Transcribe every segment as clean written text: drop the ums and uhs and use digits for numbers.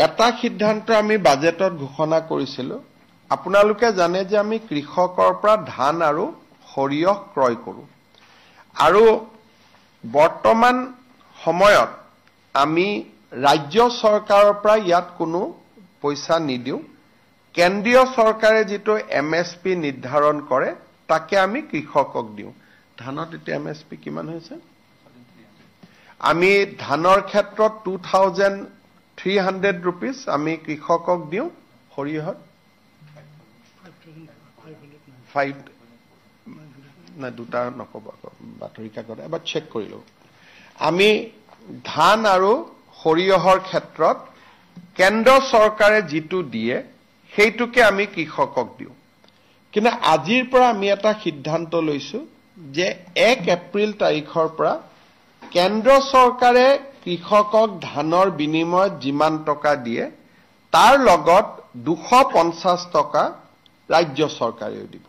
এটা সিদ্ধান্ত আমি বাজেটত ঘোষণা কৰিছিলো আপোনালোকে জানে যে আমি কৃষকৰ পৰা ধান আৰু সৰিয়হ ক্ৰয় কৰো আৰু বৰ্তমান সময়ত আমি ৰাজ্য চৰকাৰৰ পৰা ইয়াত কোনো পইচা নিদিও কেন্দ্ৰীয় চৰকাৰে যেটো এমএসপি নিৰ্ধাৰণ কৰে তাকে আমি কৃষকক দিও ধানত এতিয়া এমএসপি কিমান হৈছে আমি ধানৰ ক্ষেত্ৰত 2300 rupees আমি কৃষকক দিও সৰিয়হত 5 না দুটা নকব বাতৰি কাকত এবাৰ চেক কৰিলো আমি ধান আৰু সৰিয়হৰ ক্ষেত্ৰত কেন্দ্ৰ চৰকাৰে যেটো দিয়ে সেইটোকে আমি কৃষকক দিও কিন্তু আজিৰ পৰা আমি এটা সিদ্ধান্ত লৈছো যে 1 এপ্ৰিল তাৰিখৰ পৰা কেন্দ্ৰ চৰকাৰে কৃষকক ধানৰ বিনিময়ত যিমান টকা দিয়ে তাৰ লগত 250 টকা ৰাজ্য চৰকাৰেও দিব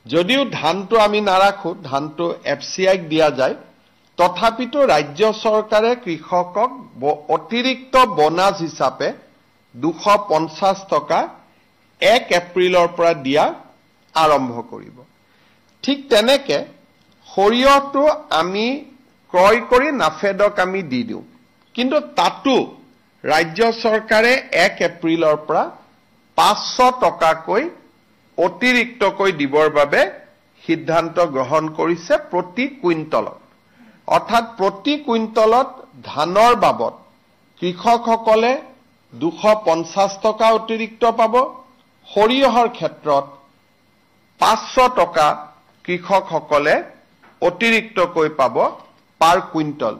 যদিও ধানটো আমি নাৰাখো ধানটো এফসিআই দিয়া যায় তথাপিতো ৰাজ্য চৰকাৰে কৃষকক অতিৰিক্ত বোনাস হিচাপে 250 টকা 1 এপ্ৰিলৰ পৰা দিয়া আৰম্ভ কৰিব ঠিক তেনেকে সৰিয়হটো আমি ক্ৰয় কৰি নাফেডক আমি দি দিও কিন্তু তাতো ৰাজ্য চৰকাৰে 1 এপ্ৰিলৰ পৰা 500 টকাকৈ অতিৰিক্তকৈ দিবৰ বাবে সিদ্ধান্ত গ্ৰহণ কৰিছে প্ৰতি কুইণ্টলত অৰ্থাৎ প্ৰতি কুইণ্টলত ধানৰ বাবদ কৃষকসকলে 250 টকা অতিৰিক্ত পাব সৰিয়হৰ ক্ষেত্ৰত 500 টকা কৃষকসকলে অতিৰিক্তকৈ পাব per quintal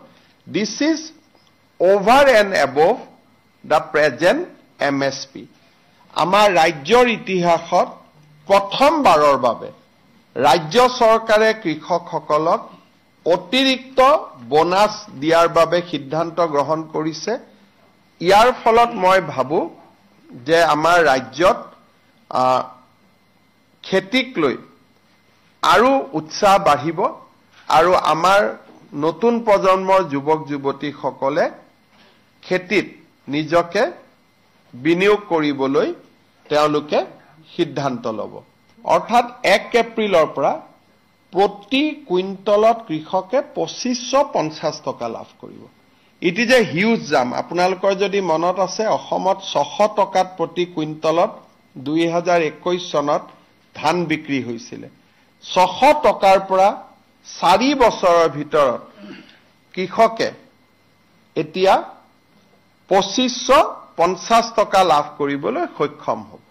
this is over and above the present MSP আমাৰ ৰাজ্যৰ ইতিহাসত প্ৰথমবাৰৰ বাবে ৰাজ্য চৰকাৰে কৃষকসকলক অতিৰিক্ত বোনাস দিয়াৰ বাবে সিদ্ধান্ত গ্ৰহণ কৰিছে ইয়াৰ ফলত মই ভাবো যে আমাৰ ৰাজ্যত খেতিক লৈ আৰু উৎসাহ বাঢ়িব আৰু আমাৰ নতুন প্ৰজন্মৰ যুৱক যুৱতীসকলে খেতিত নিজকে বিনিয়োগ কৰিবলৈ তেওঁলোকে সিদ্ধান্ত ল'ব অৰ্থাৎ 1 এপ্ৰিলৰ পৰা প্ৰতি কুইণ্টলত কৃষকে 2550 টকা লাভ কৰিব ইট ইজ এ হিউজ জাম আপোনালোকৰ যদি মনত আছে অসমত 600 টকাত প্ৰতি কুইণ্টলত 2021 চনত ধান বিক্ৰী হৈছিল 600 টকাৰ পৰা 4 বছৰৰ ভিতৰত কৃষকে এতিয়া 2550 টকা লাভ কৰিবলৈ সক্ষম হ'ব